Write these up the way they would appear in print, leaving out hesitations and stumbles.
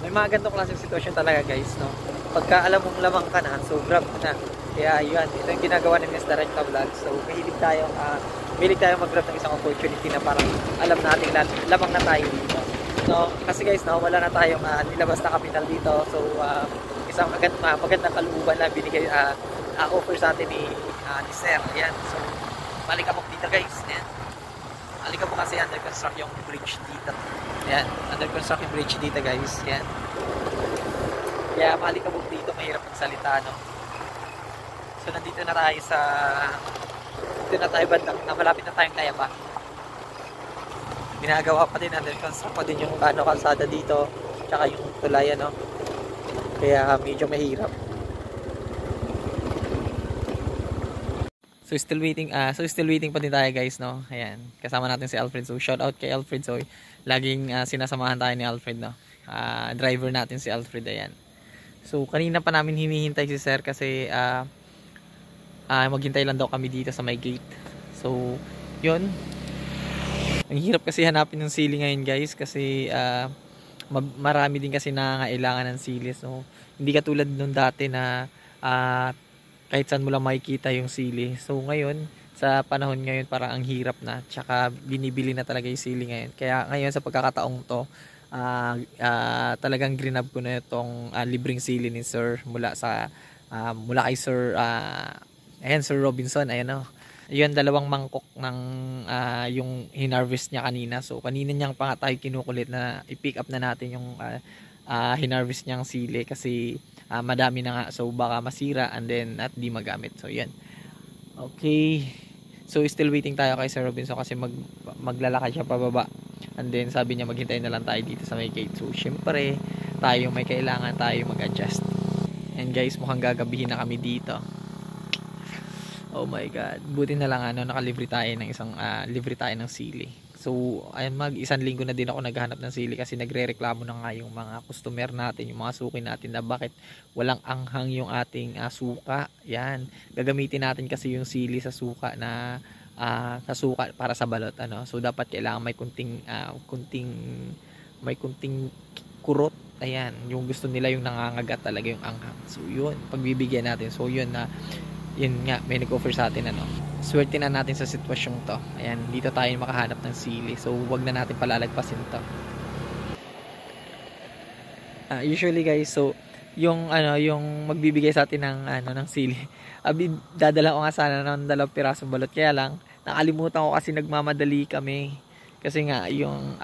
may mga ganitong klaseng sitwasyon talaga guys, no? Pagka alam mong lamang ka na, so grab ka na. Kaya yun, ito yung ginagawa ni Mr. Recta Vlog. So mahilig tayong mag-grab ng isang opportunity na parang alam natin lamang na tayo dito. No, kasi guys, no, wala na tayong nilabas na kapital dito. So isang magandang kalooban na binigay offer sa atin ni Sir. Ayan. So malikabok dito guys. Ayan. Malikabok kasi under construct yung bridge dito. Ayan, under construct yung bridge dito guys. Ayan. Kaya malikabok dito, mahirap magsalita, no. So nandito na tayo bandang malapit na tayong Tayaba. Ginagawa pa din, under construct pa din yung kalsada dito, tsaka yung tulay, no. Kaya medyo mahirap. So still waiting pa din tayo guys, no. Ayan, kasama natin si Alfred. So shout out kay Alfred. So laging sinasamahan tayo ni Alfred, no. Driver natin si Alfred. Ayan. So kanina pa namin hinihintay si Sir kasi maghintay lang daw kami dito sa may gate. So yun, ang hirap kasi hanapin ng sili ngayon guys kasi marami din kasi nangangailangan ng sili. So hindi katulad nung dati na kahit saan mo lang makikita yung sili. So ngayon, sa panahon ngayon parang ang hirap na, tsaka binibili na talaga yung sili ngayon. Kaya ngayon sa pagkakataong to, talagang grinab ko na itong libreng sili ni Sir mula kay Sir ayan, Sir Robinson. Ayan, oh. Yun, 2 mangkok ng yung hinarvest niya kanina. So kanina niyang pa nga tayo kinukulit na i-pick up na natin yung hinarvest niyang sili kasi madami na nga, so baka masira and then at di magamit. So yan. Okay, so still waiting tayo kay Sir Robinson kasi maglalakad siya pababa, and then sabi niya maghintay na lang tayo dito sa may gate. So syempre tayo may kailangan tayo mag-adjust. And guys, mukhang gagabihin na kami dito. Oh my god, buti na lang nakalibre tayo ng libre tayo ng sili. So ayun, isang linggo na din ako naghahanap ng sili kasi nagrereklamo na nga yung mga customer natin, yung mga suki natin na bakit walang anghang yung ating suka. Yan, gagamitin natin kasi yung sili sa suka na sa suka para sa balot, ano. So dapat kailangan may kunting kurot. Ayan, yung gusto nila yung nangangagat talaga yung anghang. So yun, pagbibigyan natin. So yun nga, may nag-offer sa atin, ano. Swerte na natin sa sitwasyong to. Ayan, dito tayo makahanap ng sili. So wag na natin palalagpasin to. Usually guys, so yung magbibigay sa atin ng sili, dadala ko nga sana ng 2 pirasong balot, kaya lang nakalimutan ko kasi nagmamadali kami kasi nga yung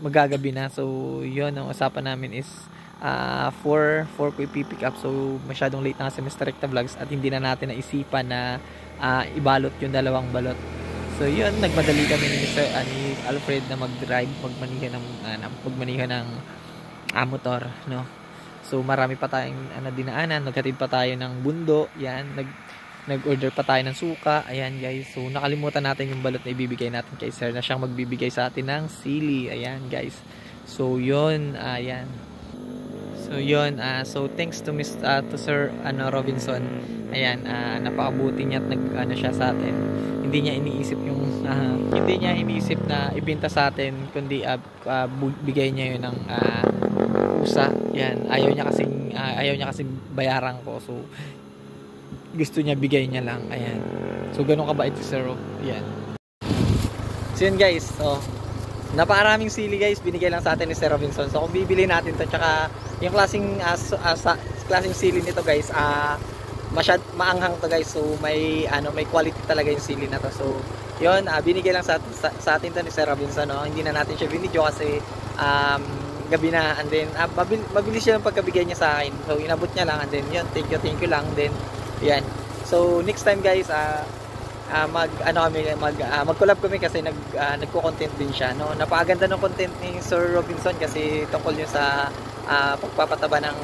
magagabi na. So yun, ang usapan namin is 4 ko ipipick up. So masyadong late na kasi Mr. Recta Vlogs at hindi na natin naisipan na ibalot yung 2 balot. So yun, nagmadali kami ni Alfred na mag-drive, magmaniho ng motor, no. So marami pa tayong dinaanan, naghatid pa tayo ng bundo. Yan, nag-order pa tayo ng suka. Ayan guys, so nakalimutan natin yung balot na ibibigay natin kay Sir na siyang magbibigay sa atin ng sili. Ayan guys, so yun, ayan. So yun, so thanks to Sir Robinson. Ayan, napakabuti niya at siya sa atin. Hindi niya iniisip na ibenta sa atin, kundi bigay niya yun ng pusa. Yan, ayaw niya kasing bayaran ko. So gusto niya bigay niya lang. Ayan. So ganun kabait si Sir Rob. Ayan. So yun guys, so napakaraming sili guys, binigay lang sa atin ni Sir Robinson. So kung bibili natin to, tsaka yung klaseng sili nito guys, maanghang to guys. So may quality talaga yung sili na to. So yun, binigay lang sa atin to ni Sir Robinson, no. Hindi na natin siya binidyo kasi gabi na, and then mabilis siya ng pagkabigay niya sa akin. So inabot niya lang, and then yun, thank you lang. Then yan, so next time guys, mag-collab kami kasi nagko-content din siya, no. Napakaganda ng content ni Sir Robinson kasi tungkol yun sa pagpapataba ng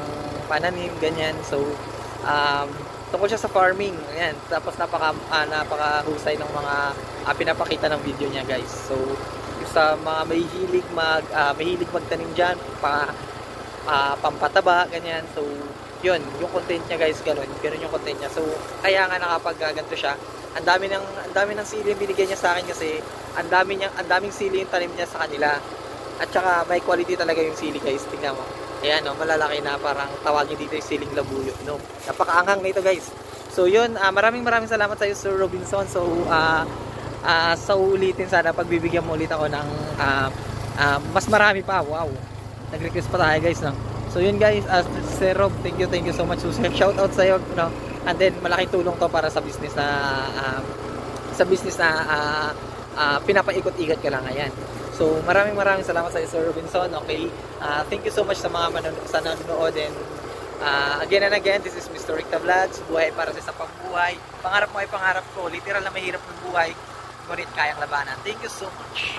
pananim, ganyan. So tungkol siya sa farming. Ayan, tapos napakahusay ng mga pinapakita ng video niya guys. So sa mga mahilig magtanim diyan, pampataba, ganyan. So yun, yung content niya guys, ganun yung content niya. So kaya nga nakapag-ganto siya. Ang dami ng sili yung binigay niya sa akin kasi ang daming sili yung tanim niya sa kanila. At saka may quality talaga yung sili guys. Tingnan mo. Ayan no, malalaki na, parang tawagin dito yung siling labuyo. No? Napakaanghang na ito guys. So yun, maraming salamat sa iyo Sir Robinson. So sa ulitin sana pagbibigyan mo ulit ako ng mas marami pa. Wow. Nag-request pa tayo guys no. So yun guys, Sir Rob, thank you so much. So shout out sa iyo no. And then malaking tulong to para sa business na pinapaikot-ikot ka lang. Ayan. So maraming salamat sa iyo Sir Robinson. Okay. Thank you so much sa mga nanonood, and again and again, this is Mr. Rick Vlogs. Buhay para sa pambuhay. Pangarap mo ay pangarap ko. Literal na mahirap ng buhay, ngunit kayang labanan. Thank you so much.